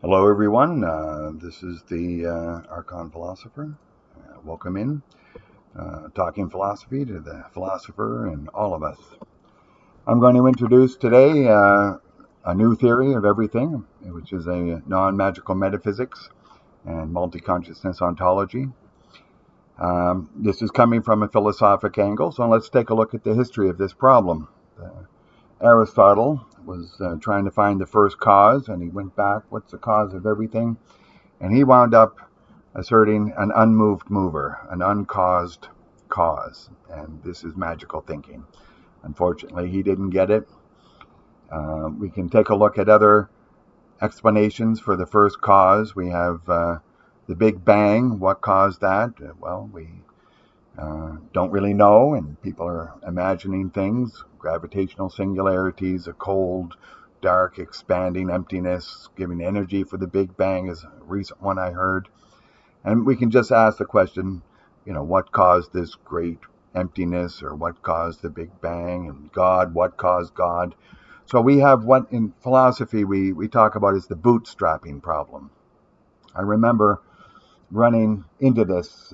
Hello, everyone. This is the Archon Philosopher. Welcome in, talking philosophy to the philosopher and all of us. I'm going to introduce today a new theory of everything, which is a non-magical metaphysics and multi-consciousness ontology. This is coming from a philosophic angle, so let's take a look at the history of this problem. Aristotle was trying to find the first cause, and he went back, what's the cause of everything? And he wound up asserting an unmoved mover, an uncaused cause. And this is magical thinking. Unfortunately, he didn't get it. We can take a look at other explanations for the first cause. We have the Big Bang. What caused that? Well, we don't really know, and people are imagining things. Gravitational singularities, a cold, dark, expanding emptiness, giving energy for the Big Bang is a recent one I heard. And we can just ask the question, what caused this great emptiness, or what caused the Big Bang, and God, what caused God? So we have what in philosophy we talk about is the bootstrapping problem. I remember running into this,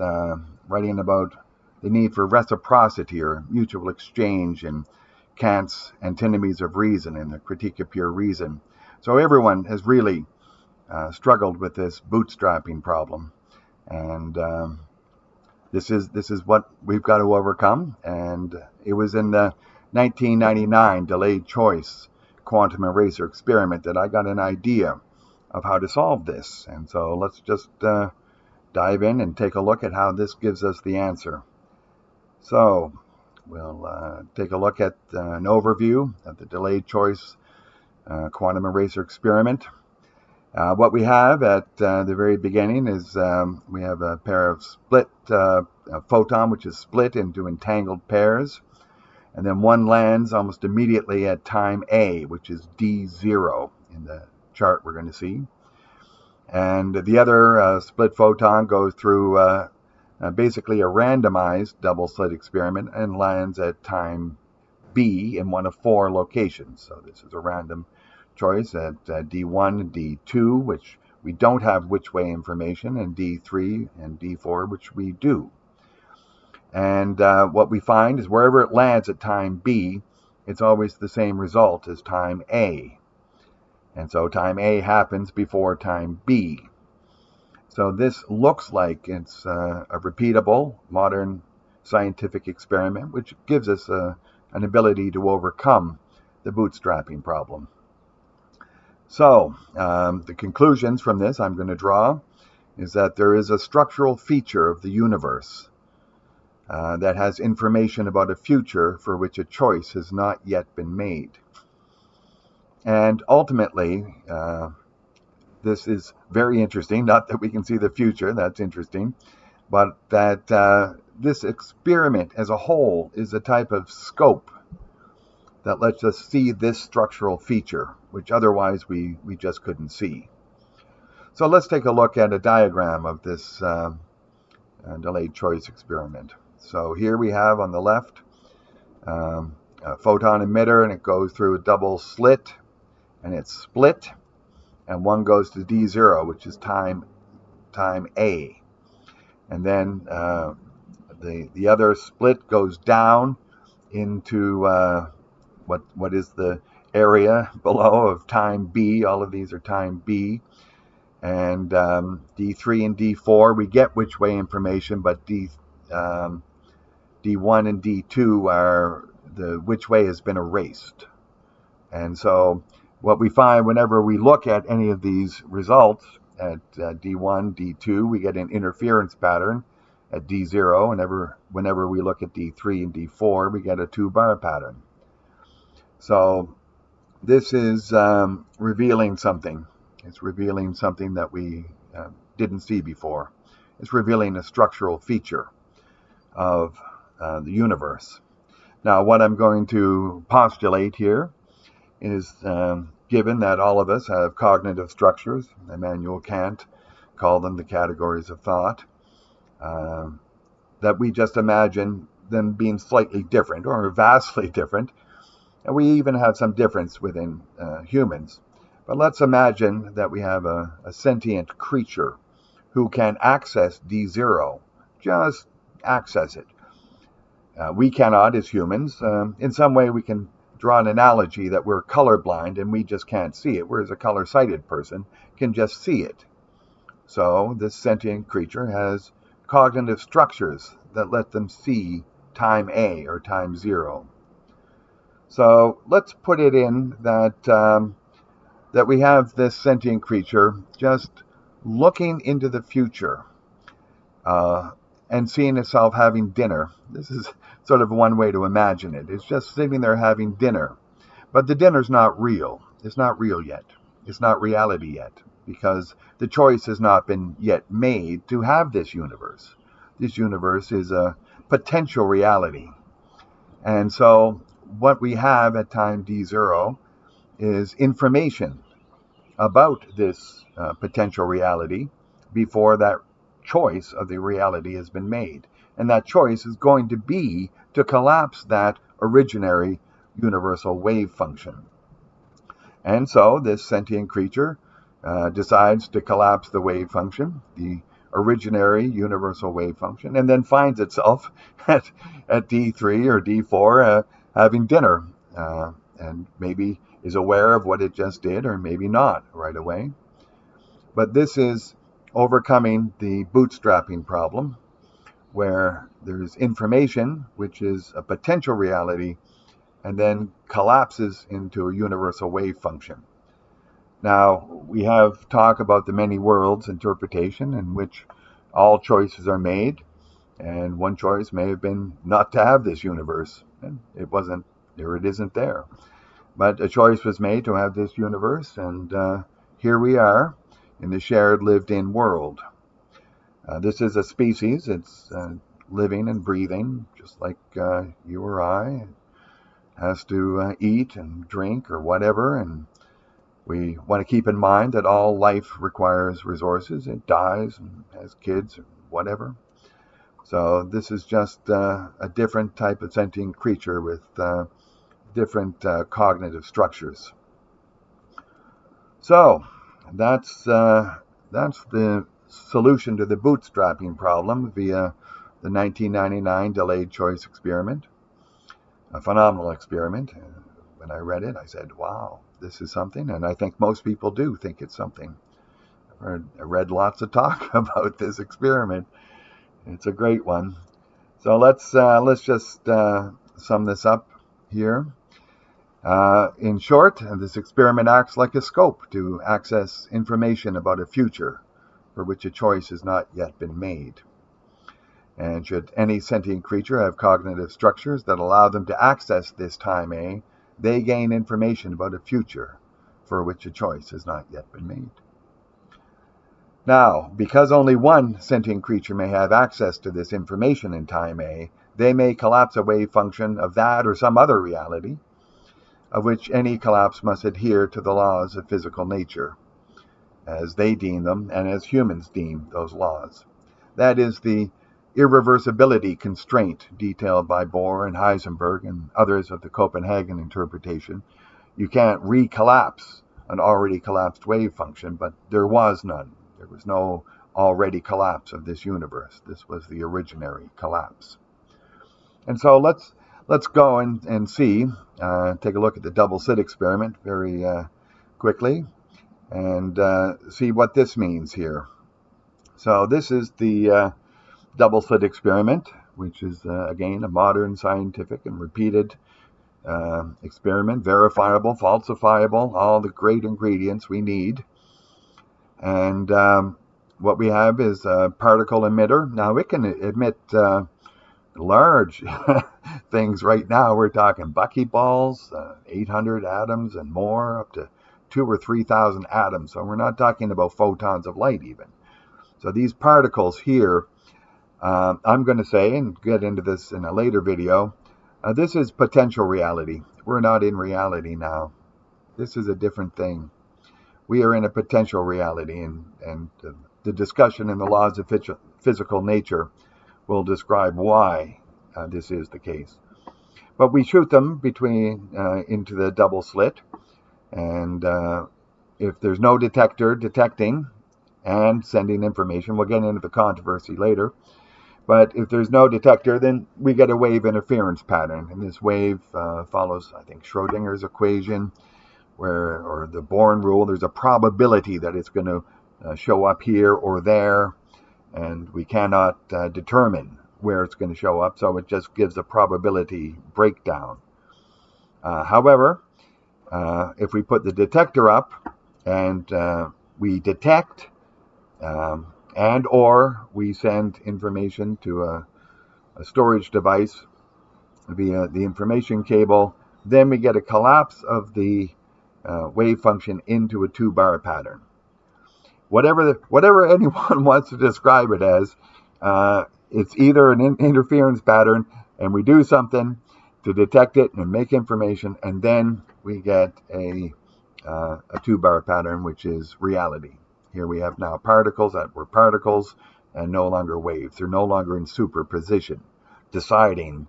writing about the need for reciprocity or mutual exchange in Kant's Antinomies of Reason and the Critique of Pure Reason. So everyone has really struggled with this bootstrapping problem, and this is what we've got to overcome. And it was in the 1999 delayed choice quantum eraser experiment that I got an idea of how to solve this. And so let's just dive in and take a look at how this gives us the answer. So we'll take a look at an overview of the delayed choice quantum eraser experiment. What we have at the very beginning is we have a pair of a photon which is split into entangled pairs, and then one lands almost immediately at time A, which is D0 in the chart we're going to see. And the other split photon goes through basically a randomized double slit experiment and lands at time B in one of four locations. So this is a random choice at D1, D2, which we don't have which way information, and D3 and D4, which we do. And what we find is wherever it lands at time B, it's always the same result as time A. And so time A happens before time B. So this looks like it's a repeatable modern scientific experiment, which gives us an ability to overcome the bootstrapping problem. So the conclusions from this I'm going to draw is that there is a structural feature of the universe that has information about a future for which a choice has not yet been made. And ultimately, this is very interesting. Not that we can see the future, that's interesting, but that this experiment as a whole is a type of scope that lets us see this structural feature, which otherwise we just couldn't see. So let's take a look at a diagram of this delayed choice experiment. So here we have on the left a photon emitter, and it goes through a double slit, and it's split. And one goes to D0, which is time A. And then the other split goes down into what is the area below of time B. All of these are time B. And D3 and D4, we get which way information, but D1 and D2 are the which way has been erased. And so what we find whenever we look at any of these results at D1, D2, we get an interference pattern. At D0, whenever we look at D3 and D4, we get a 2-bar pattern. So this is revealing something. It's revealing something that we didn't see before. It's revealing a structural feature of the universe. Now, what I'm going to postulate here is given that all of us have cognitive structures, Immanuel Kant called them the categories of thought, that we just imagine them being slightly different or vastly different, and we even have some difference within humans. But let's imagine that we have a sentient creature who can access D0, just access it. We cannot as humans. In some way we can draw an analogy that we're colorblind and we just can't see it, whereas a color-sighted person can just see it. So this sentient creature has cognitive structures that let them see time A or time 0. So let's put it in that we have this sentient creature just looking into the future and seeing itself having dinner. This is sort of one way to imagine it. It's just sitting there having dinner. But the dinner's not real. It's not real yet. It's not reality yet, because the choice has not been yet made to have this universe. This universe is a potential reality. And so what we have at time D0 is information about this potential reality before that choice of the reality has been made. And that choice is going to be to collapse that originary universal wave function. And so this sentient creature decides to collapse the wave function, the originary universal wave function, and then finds itself at D3 or D4 having dinner, and maybe is aware of what it just did, or maybe not right away. But this is overcoming the bootstrapping problem, where there's information, which is a potential reality, and then collapses into a universal wave function. Now, we have talk about the many worlds interpretation, in which all choices are made, and one choice may have been not to have this universe, and it wasn't, or it isn't there. But a choice was made to have this universe, and here we are in the shared lived-in world. This is a species. It's living and breathing, just like you or I. It has to eat and drink or whatever, and we want to keep in mind that all life requires resources. It dies and has kids or whatever. So this is just a different type of sentient creature with different cognitive structures. So that's the solution to the bootstrapping problem via the 1999 delayed choice experiment. A phenomenal experiment. When I read it, I said, wow, this is something. And I think most people do think it's something. I read lots of talk about this experiment. It's a great one. So let's just sum this up here. In short, this experiment acts like a scope to access information about a future for which a choice has not yet been made. And should any sentient creature have cognitive structures that allow them to access this time A, they gain information about a future for which a choice has not yet been made. Now, because only one sentient creature may have access to this information in time A, they may collapse a wave function of that or some other reality, of which any collapse must adhere to the laws of physical nature, as they deem them and as humans deem those laws. That is the irreversibility constraint detailed by Bohr and Heisenberg and others of the Copenhagen interpretation. You can't recollapse an already collapsed wave function, but there was none. There was no already collapse of this universe. This was the originary collapse. And so let's go and see, take a look at the double slit experiment very quickly and see what this means here. So this is the double slit experiment, which is, again, a modern scientific and repeated experiment, verifiable, falsifiable, all the great ingredients we need. And what we have is a particle emitter. Now, it can emit large things right now. We're talking buckyballs, 800 atoms and more, up to 2,000 or 3,000 atoms. So we're not talking about photons of light even. So these particles here, I'm going to say, and get into this in a later video, this is potential reality. We're not in reality now. This is a different thing. We are in a potential reality, and the discussion in the laws of physical nature will describe why this is the case. But we shoot them into the double slit, and if there's no detector detecting and sending information, we'll get into the controversy later, but if there's no detector, then we get a wave interference pattern, and this wave follows, I think, Schrodinger's equation, or the Born rule. There's a probability that it's going to show up here or there, and we cannot determine where it's going to show up, so it just gives a probability breakdown. However, if we put the detector up and we detect and or we send information to a storage device via the information cable, then we get a collapse of the wave function into a 2-bar pattern. Whatever anyone wants to describe it as, it's either an interference pattern, and we do something to detect it and make information, and then we get a 2-bar pattern, which is reality. Here we have now particles that were particles and no longer waves. They're no longer in superposition, deciding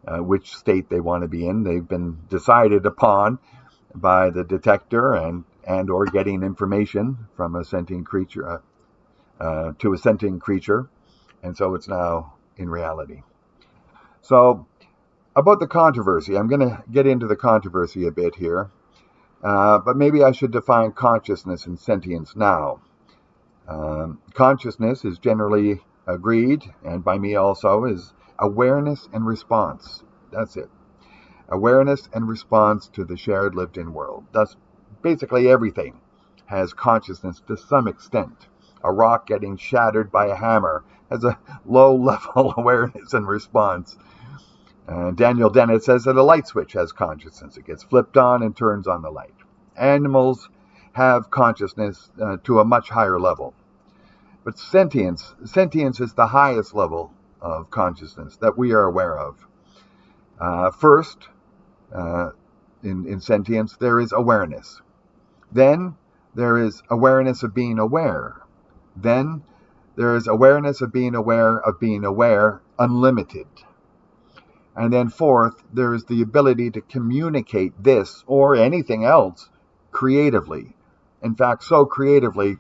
which state they want to be in. They've been decided upon by the detector and or getting information from a sentient creature to a sentient creature, and so it's now in reality. So about the controversy, I'm going to get into the controversy a bit here, but maybe I should define consciousness and sentience now. Consciousness is generally agreed, and by me also, is awareness and response. That's it. Awareness and response to the shared lived-in world. Thus, basically everything has consciousness to some extent. A rock getting shattered by a hammer has a low-level awareness and response. Daniel Dennett says that a light switch has consciousness. It gets flipped on and turns on the light. Animals have consciousness to a much higher level. But sentience is the highest level of consciousness that we are aware of. First, in sentience, there is awareness. Then there is awareness of being aware. Then there is awareness of being aware, unlimited. And then fourth, there is the ability to communicate this or anything else creatively. In fact, so creatively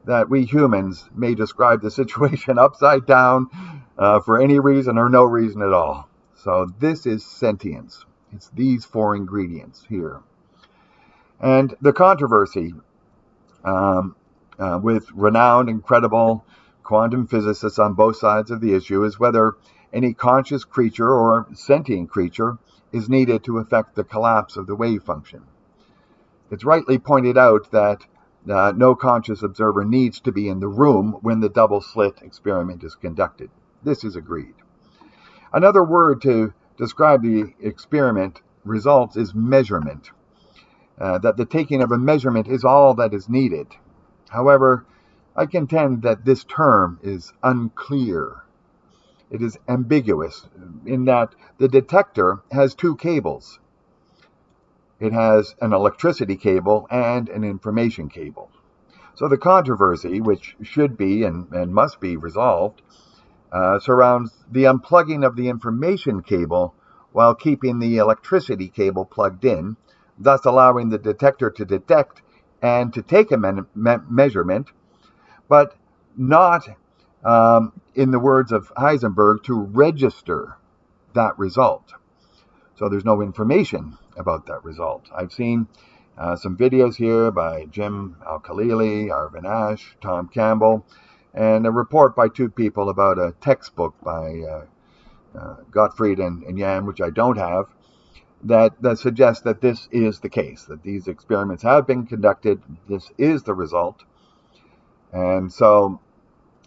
that we humans may describe the situation upside down for any reason or no reason at all. So this is sentience. It's these 4 ingredients here. And the controversy with renowned, incredible quantum physicists on both sides of the issue is whether any conscious creature or sentient creature is needed to affect the collapse of the wave function. It's rightly pointed out that no conscious observer needs to be in the room when the double slit experiment is conducted. This is agreed. Another word to describe the experiment results is measurement. That the taking of a measurement is all that is needed. However, I contend that this term is unclear. It is ambiguous in that the detector has 2 cables. It has an electricity cable and an information cable. So the controversy, which should be and must be resolved, surrounds the unplugging of the information cable while keeping the electricity cable plugged in, thus allowing the detector to detect and to take a measurement, but not, in the words of Heisenberg, to register that result. So there's no information about that result. I've seen some videos here by Jim Al-Khalili, Arvin Ash, Tom Campbell, and a report by 2 people about a textbook by Gottfried and Yan, which I don't have, that suggests that this is the case, that these experiments have been conducted, this is the result. And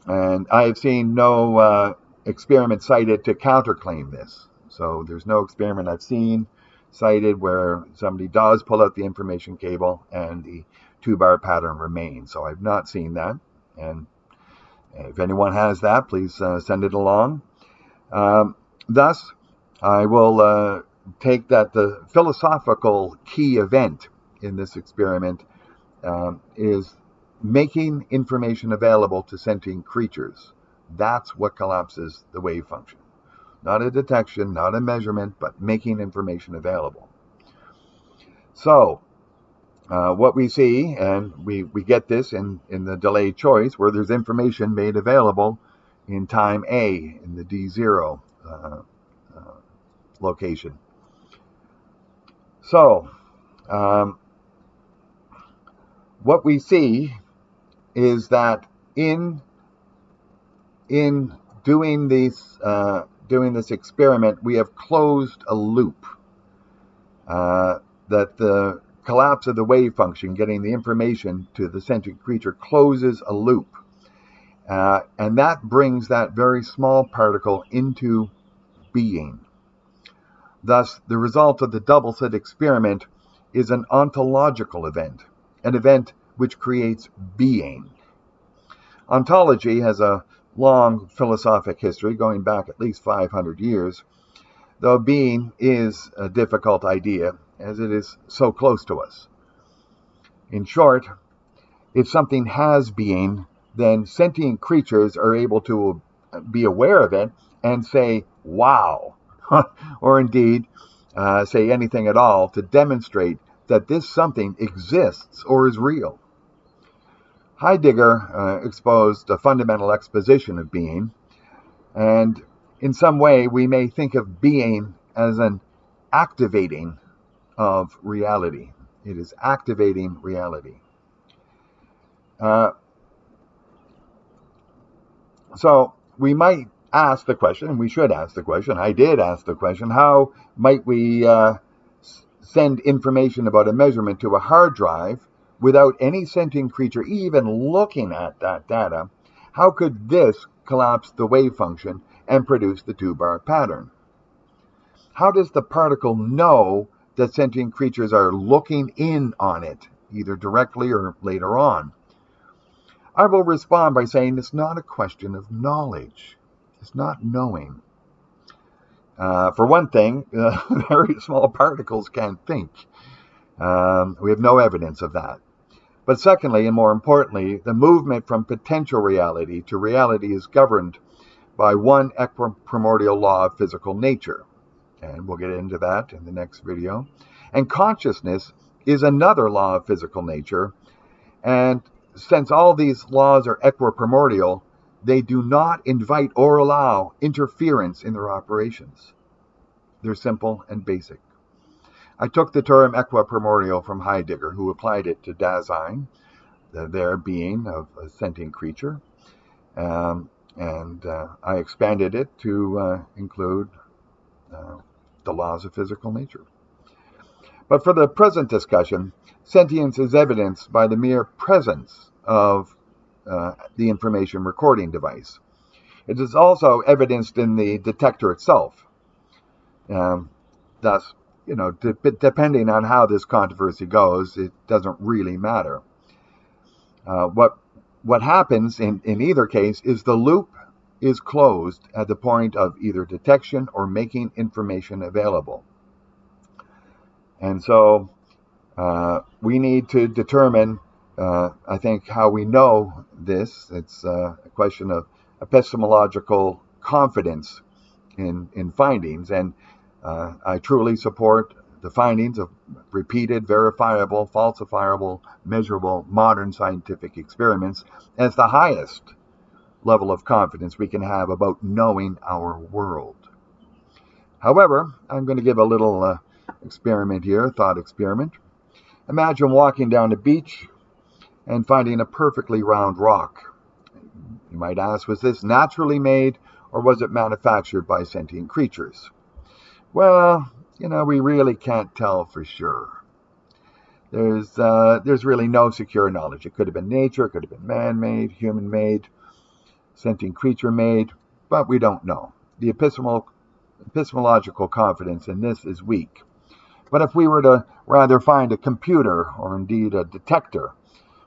I have seen no experiment cited to counterclaim this. So there's no experiment I've seen cited where somebody does pull out the information cable and the 2-bar pattern remains. So I've not seen that. And if anyone has that, please send it along. Thus, I will take that the philosophical key event in this experiment is making information available to sentient creatures. That's what collapses the wave function. Not a detection, not a measurement, but making information available. So, What we see, and we get this in the delayed choice, where there's information made available in time A, in the D0 location. So, what we see is that in doing this experiment, we have closed a loop. That the collapse of the wave function, getting the information to the sentient creature, closes a loop. And that brings that very small particle into being. Thus, the result of the double slit experiment is an ontological event, an event which creates being. Ontology has a long philosophic history, going back at least 500 years, though being is a difficult idea, as it is so close to us. In short, if something has being, then sentient creatures are able to be aware of it and say, wow, or indeed say anything at all to demonstrate that this something exists or is real. Heidegger exposed a fundamental exposition of being, and in some way we may think of being as an activating of reality. It is activating reality. So we might ask the question, and we should ask the question, I did ask the question, how might we send information about a measurement to a hard drive without any sentient creature even looking at that data? How could this collapse the wave function and produce the two-bar pattern? How does the particle know that sentient creatures are looking in on it, either directly or later on? I will respond by saying it's not a question of knowledge. It's not knowing. For one thing, very small particles can't think. We have no evidence of that. But secondly, and more importantly, the movement from potential reality to reality is governed by one equiprimordial law of physical nature. And we'll get into that in the next video. And consciousness is another law of physical nature. And since all these laws are equiprimordial, they do not invite or allow interference in their operations. They're simple and basic. I took the term equiprimordial from Heidegger, who applied it to Dasein, their being of a sentient creature, and I expanded it to include the laws of physical nature. But for the present discussion, sentience is evidenced by the mere presence of the information recording device. It is also evidenced in the detector itself. Thus, depending on how this controversy goes, it doesn't really matter. What happens in either case is the loop is closed at the point of either detection or making information available. And so we need to determine, I think, how we know this. It's a question of epistemological confidence in findings. And I truly support the findings of repeated, verifiable, falsifiable, measurable, modern scientific experiments as the highest level of confidence we can have about knowing our world. However, I'm going to give a little experiment here, thought experiment. Imagine walking down a beach and finding a perfectly round rock. You might ask, was this naturally made or was it manufactured by sentient creatures? Well, we really can't tell for sure. There's really no secure knowledge. It could have been nature, it could have been man-made, human-made, sentient creature-made, but we don't know. The epistemological confidence in this is weak. But if we were to rather find a computer or indeed a detector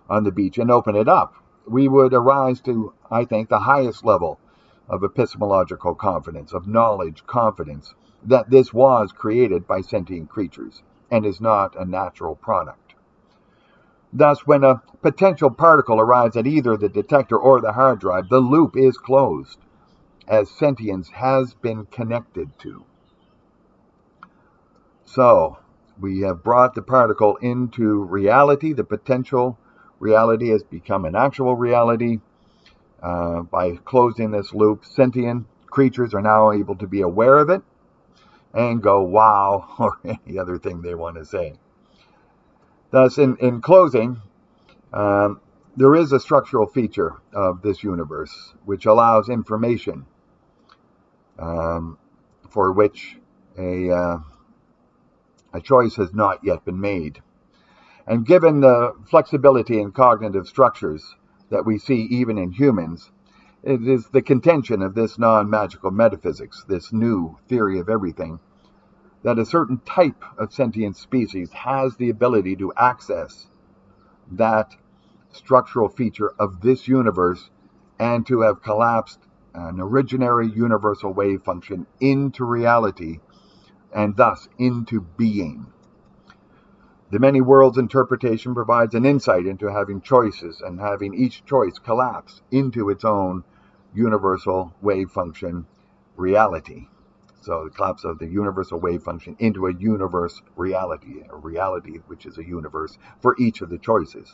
on the beach and open it up, we would arise to, I think, the highest level of epistemological confidence, of knowledge confidence, that this was created by sentient creatures and is not a natural product. Thus, when a potential particle arrives at either the detector or the hard drive, the loop is closed, as sentience has been connected to. So, we have brought the particle into reality. The potential reality has become an actual reality. By closing this loop, sentient creatures are now able to be aware of it and go, wow, or any other thing they want to say. Thus, in closing, there is a structural feature of this universe which allows information for which a choice has not yet been made. And given the flexibility in cognitive structures that we see even in humans, it is the contention of this non-magical metaphysics, this new theory of everything, that a certain type of sentient species has the ability to access that structural feature of this universe and to have collapsed an originary universal wave function into reality and thus into being. The many worlds interpretation provides an insight into having choices and having each choice collapse into its own universal wave function reality. So the collapse of the universal wave function into a universe reality, a reality which is a universe for each of the choices.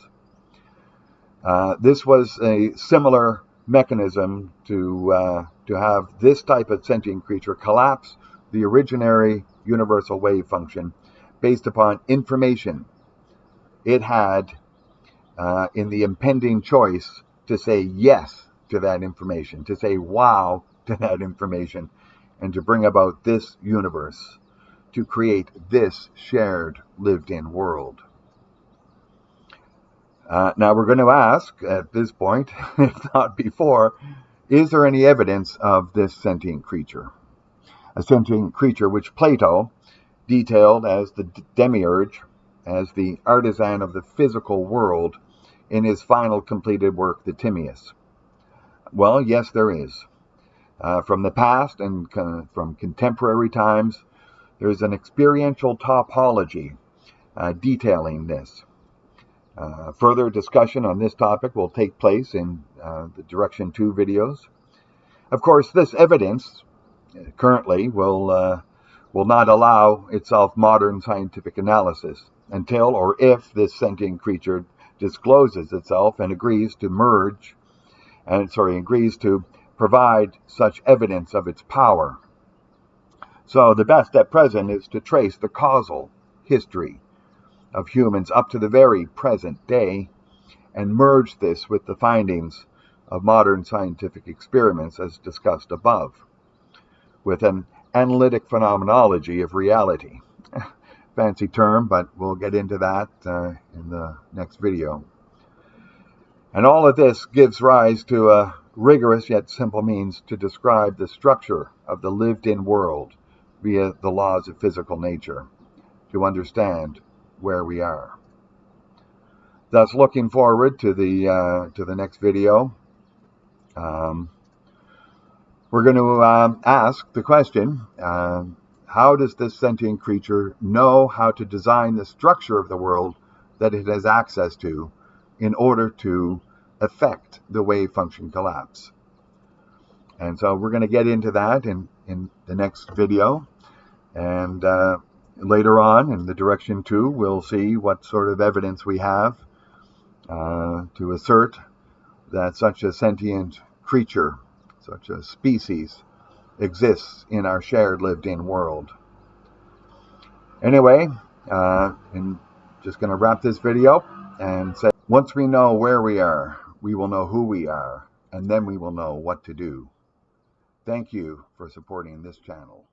This was a similar mechanism to have this type of sentient creature collapse the originary universal wave function based upon information it had in the impending choice to say yes to that information, to say wow to that information, and to bring about this universe, to create this shared lived-in world. Now we're going to ask at this point, if not before, is there any evidence of this sentient creature? A sentient creature which Plato detailed as the demiurge, as the artisan of the physical world in his final completed work, the Timaeus. Well, yes, there is. From the past and from contemporary times, there's an experiential topology detailing this. Further discussion on this topic will take place in the Direction 2 videos. Of course, this evidence currently will not allow itself modern scientific analysis until or if this sentient creature discloses itself and agrees to provide such evidence of its power. So the best at present is to trace the causal history of humans up to the very present day and merge this with the findings of modern scientific experiments as discussed above, with an analytic phenomenology of reality. Fancy term, but we'll get into that in the next video. And all of this gives rise to a rigorous yet simple means to describe the structure of the lived-in world via the laws of physical nature, to understand where we are. Thus, looking forward to the next video, we're going to ask the question, how does this sentient creature know how to design the structure of the world that it has access to in order to affect the wave function collapse? And so we're going to get into that in the next video. And later on in the Direction 2, we'll see what sort of evidence we have to assert that such a sentient creature, such a species, exists in our shared lived-in world. Anyway, I'm just going to wrap this video and say, once we know where we are, we will know who we are, and then we will know what to do. Thank you for supporting this channel.